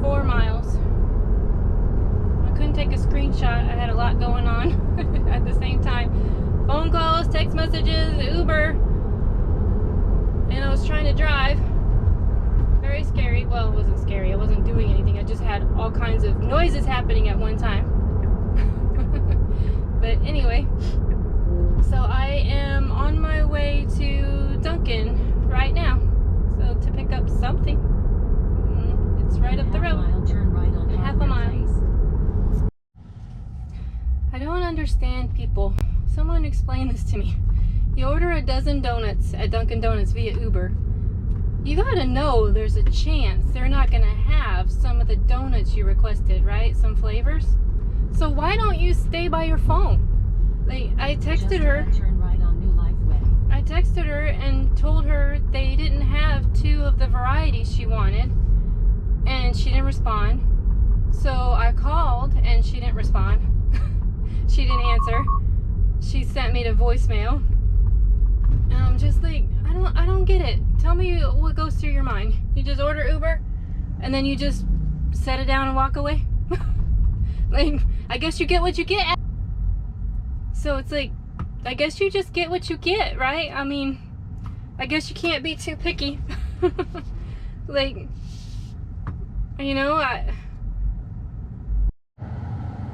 4 miles. I couldn't take a screenshot. I had a lot going on at the same time. Phone calls, text messages, Uber, and I was trying to drive. Very scary. Well, it wasn't scary. I wasn't doing anything. I just had all kinds of noises happening at one time. But anyway, so I am on my way to Duncan right now. So to pick up something. It's right up the road. Turn right on half a mile. I don't understand people. Someone explain this to me. You order a dozen donuts at Dunkin' Donuts via Uber. You gotta know there's a chance they're not gonna have some of the donuts you requested, right? Some flavors. So why don't you stay by your phone? I texted her. Turn right on New Life Way. I texted her and told her they didn't have 2 of the varieties she wanted, and she didn't respond. So I called and she didn't respond. She didn't answer. She sent me to voicemail. And I'm just like, I don't get it. Tell me what goes through your mind. You just order Uber and then you just set it down and walk away? Like, I guess you get what you get. So it's like, I guess you just get what you get, right? I mean, I guess you can't be too picky. Like, you know,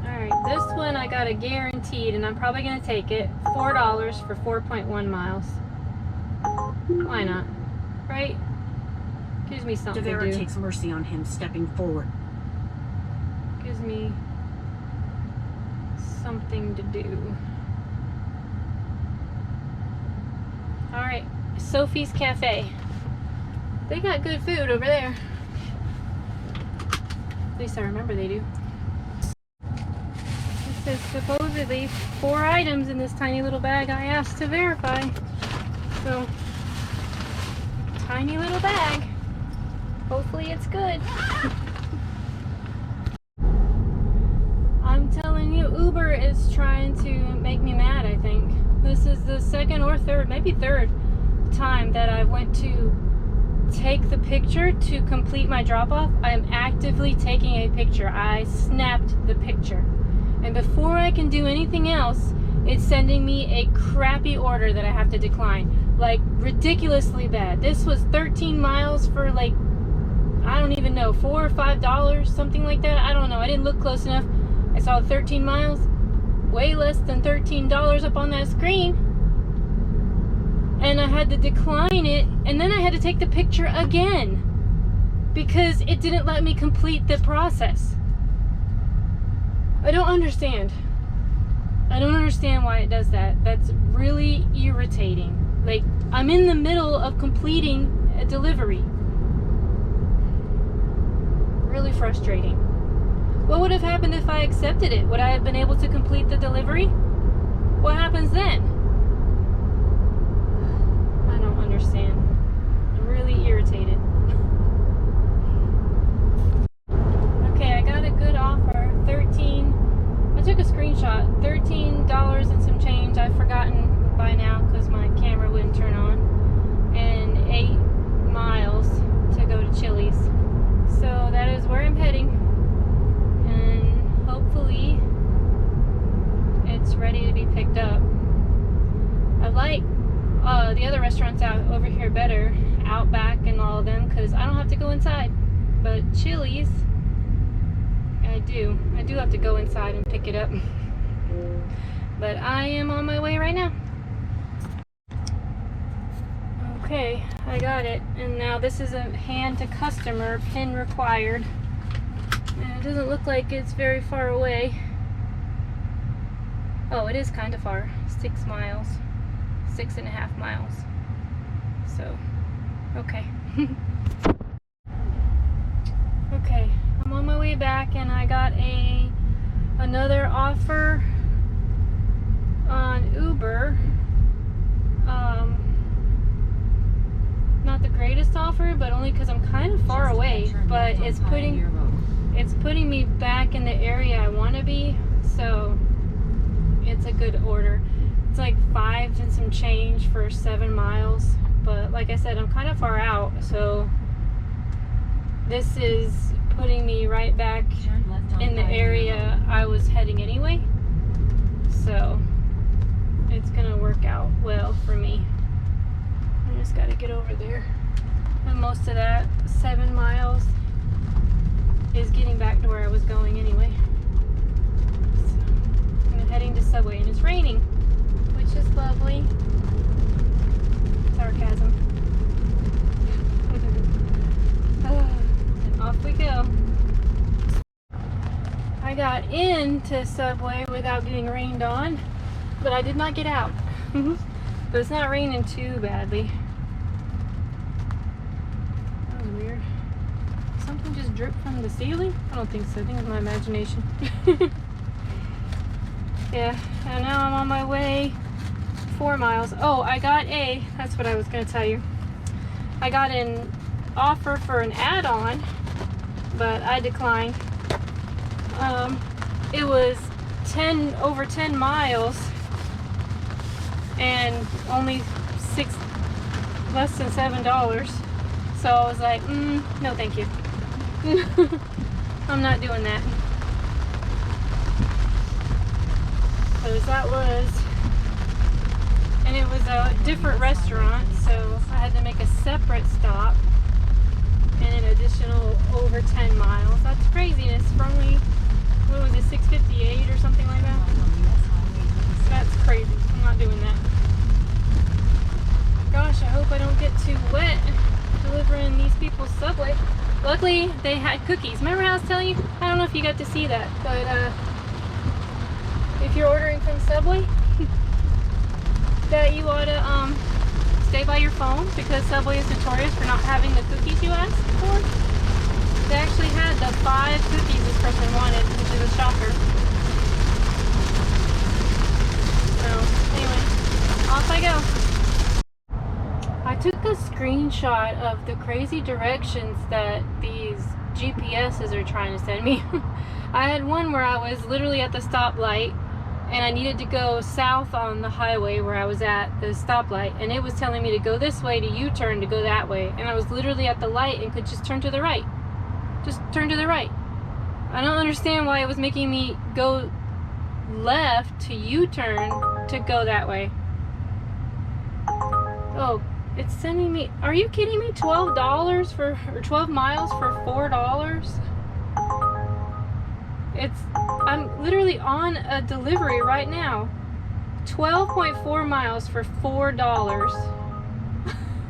alright, this one I got a guaranteed, and I'm probably going to take it. $4 for 4.1 miles. Why not? Right? Gives me something to Devera do. takes mercy on him, stepping forward. Gives me something to do. Alright, Sophie's Cafe. They got good food over there. At least I remember they do. It says supposedly 4 items in this tiny little bag I asked to verify. So, tiny little bag. Hopefully it's good. I'm telling you, Uber is trying to make me mad, I think. This is the second or third, maybe third time that I went to take the picture to complete my drop-off. I am actively taking a picture. I snapped the picture. And before I can do anything else, it's sending me a crappy order that I have to decline. Like, ridiculously bad. This was 13 miles for like, I don't even know, $4 or $5, something like that. I don't know. I didn't look close enough. I saw 13 miles, way less than $13 up on that screen. And I had to decline it, and then I had to take the picture again because it didn't let me complete the process. I don't understand. I don't understand why it does that. That's really irritating. Like, I'm in the middle of completing a delivery. Really frustrating. What would have happened if I accepted it? Would I have been able to complete the delivery? What happens then? I don't understand. I'm really irritated. Okay, I got a good offer. I took a screenshot. $13 and some change. I've forgotten by now because my camera wouldn't turn on. And 8 miles to go to Chili's. So that is where I'm heading. And hopefully it's ready to be picked up. I like the other restaurants out over here better, Outback and all of them, because I don't have to go inside. But Chili's, I do have to go inside and pick it up. But I am on my way right now. Okay, I got it. And now this is a hand to customer, pin required. And it doesn't look like it's very far away. Oh, it is kind of far. 6 miles. 6.5 miles. So, okay. Okay, I'm on my way back, and I got another offer on Uber. Not the greatest offer, but only because I'm kind of far away. But it's putting me back in the area I want to be, so it's a good order. It's like 5 and some change for 7 miles, but like I said, I'm kind of far out, so this is putting me right back Turn left on in the Diaries. area I was heading anyway. So it's gonna work out well for me. I just gotta get over there. And most of that 7 miles is getting back to where I was going anyway. So I'm heading to Subway and it's raining, which is lovely. Sarcasm. And off we go. I got into Subway without getting rained on, but I did not get out. But it's not raining too badly. That was weird. Something just dripped from the ceiling? I don't think so. I think it's my imagination. Yeah, and now I'm on my way 4 miles. Oh, that's what I was going to tell you. I got an offer for an add-on, but I declined. It was over 10 miles and only less than $7. So I was like, no thank you. I'm not doing that. And it was a different restaurant, so I had to make a separate stop and an additional over 10 miles. That's craziness for only, what was it, $6.58 or something like that? That's crazy. I'm not doing that. Gosh, I hope I don't get too wet delivering these people's Subway. Luckily, they had cookies. Remember how I was telling you? I don't know if you got to see that, but if you're ordering from Subway, that you ought to stay by your phone because Subway is notorious for not having the cookies you asked for. They actually had the 5 cookies this person wanted, which is a shocker. So, anyway, off I go. I took a screenshot of the crazy directions that these GPSs are trying to send me. I had one where I was literally at the stoplight and I needed to go south on the highway where I was at the stoplight, and it was telling me to go this way to U-turn to go that way, and I was literally at the light and could just turn to the right. Just turn to the right. I don't understand why it was making me go left to U-turn to go that way. Oh, it's sending me, are you kidding me? $12 or 12 miles for $4? I'm literally on a delivery right now. 12.4 miles for $4.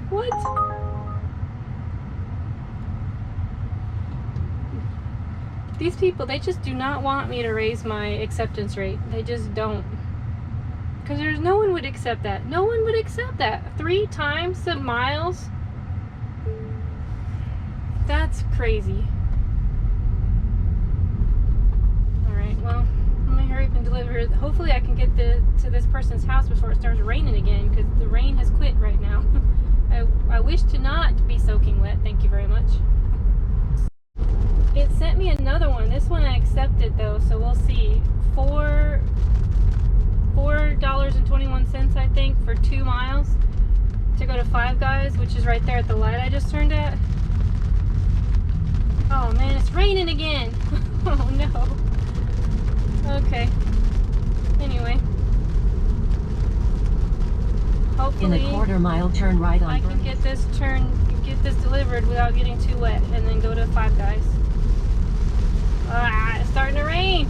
What? These people, they just do not want me to raise my acceptance rate. They just don't. Because no one would accept that. No one would accept that. 3 times the miles? That's crazy. Well, I'm gonna hurry up and deliver. Hopefully I can get to this person's house before it starts raining again, because the rain has quit right now. I wish to not be soaking wet, thank you very much. It sent me another one. This one I accepted though, so we'll see. $4.21 I think for 2 miles to go to Five Guys, which is right there at the light I just turned at. Oh man, it's raining again. Oh no. Okay. Anyway. Hopefully, in a quarter-mile, turn right on. I can get this delivered without getting too wet, and then go to Five Guys. Ah, it's starting to rain.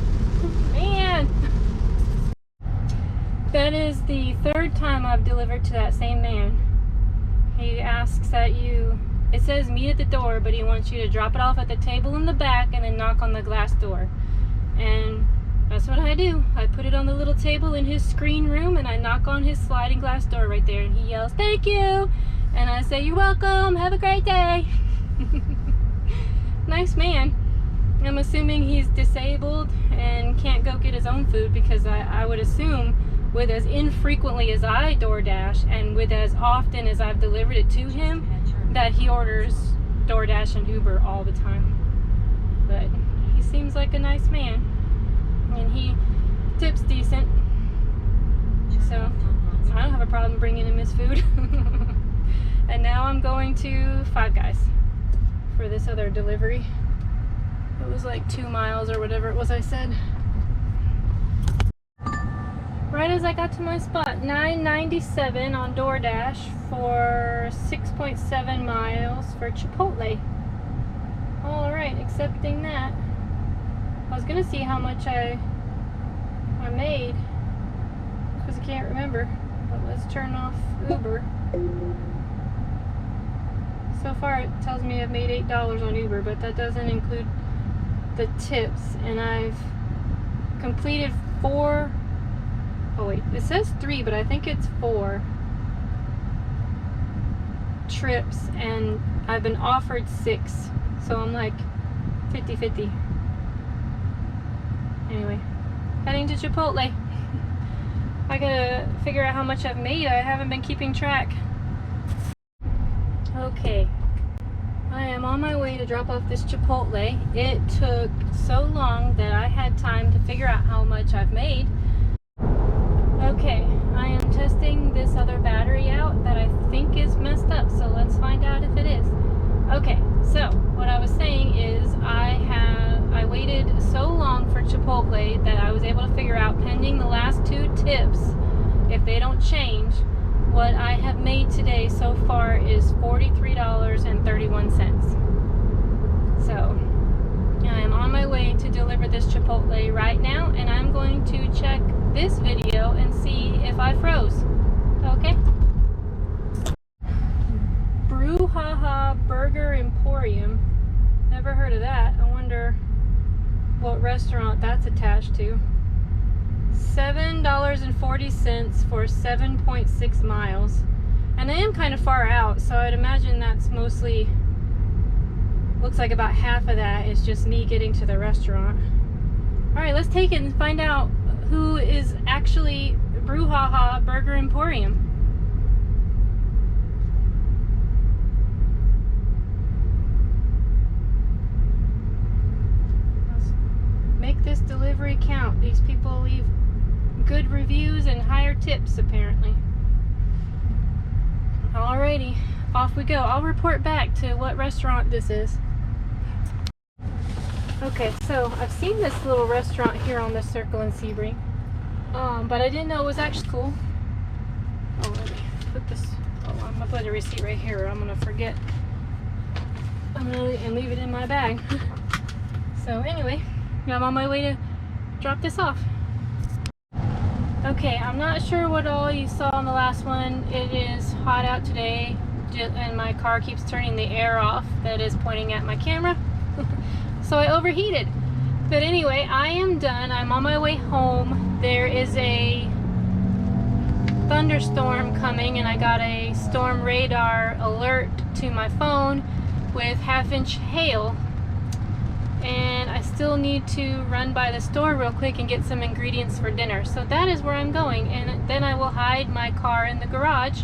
Man. That is the 3rd time I've delivered to that same man. He asks that it says meet at the door, but he wants you to drop it off at the table in the back and then knock on the glass door. And that's what I do. I put it on the little table in his screen room and I knock on his sliding glass door right there, and he yells, "Thank you!" And I say, "You're welcome, have a great day." Nice man. I'm assuming he's disabled and can't go get his own food, because I would assume with as infrequently as I DoorDash and with as often as I've delivered it to him, that he orders DoorDash and Uber all the time. But he seems like a nice man. And he tips decent, so I don't have a problem bringing him his food. And now I'm going to Five Guys for this other delivery. It was like 2 miles or whatever it was I said. Right as I got to my spot, $9.97 on DoorDash for 6.7 miles for Chipotle. Alright, accepting that. I was gonna see how much I made, because I can't remember. But let's turn off Uber. So far it tells me I've made $8 on Uber, but that doesn't include the tips. And I've completed 4. Oh wait, it says 3, but I think it's 4 trips, and I've been offered 6. So I'm like 50-50. Anyway, heading to Chipotle. I gotta figure out how much I've made. I haven't been keeping track. Okay, I am on my way to drop off this Chipotle. It took so long that I had time to figure out how much I've made. Okay, I am testing this other battery out that I think is messed up, so let's find out if it is. Okay, so what I was saying is I waited so long for Chipotle that I was able to figure out, pending the last 2 tips, if they don't change, what I have made today so far is $43.31. So I am on my way to deliver this Chipotle right now, and I'm going to check this video and see if I froze. Okay? Brouhaha Burger Emporium. Never heard of that. I wonder what restaurant that's attached to. $7.40 for 7.6 miles. And I am kind of far out, so I'd imagine that's mostly, looks like about half of that is just me getting to the restaurant. Alright, let's take it and find out who is actually Brouhaha Burger Emporium. Make this delivery count. These people leave good reviews and higher tips, apparently. Alrighty, off we go. I'll report back to what restaurant this is. Okay, so I've seen this little restaurant here on the Circle in Sebring, but I didn't know it was actually cool. Oh, let me put this. Oh, I'm gonna put a receipt right here, or I'm gonna forget. I'm gonna leave it in my bag. So anyway, I'm on my way to drop this off. Okay, I'm not sure what all you saw on the last one. It is hot out today, and my car keeps turning the air off that is pointing at my camera. So I overheated. But anyway, I am done. I'm on my way home. There is a thunderstorm coming, and I got a storm radar alert to my phone with 1/2-inch hail. And I still need to run by the store real quick and get some ingredients for dinner. So that is where I'm going, and then I will hide my car in the garage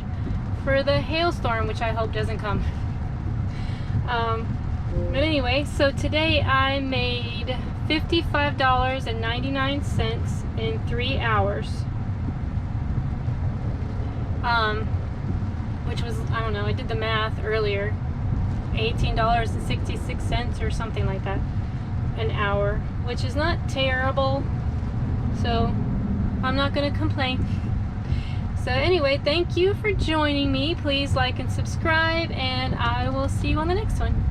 for the hailstorm, which I hope doesn't come. But anyway, so today I made $55.99 in 3 hours. Which was, I don't know, I did the math earlier, $18.66 or something like that an hour, which is not terrible, so I'm not gonna complain. So anyway, thank you for joining me. Please like and subscribe, and I will see you on the next one.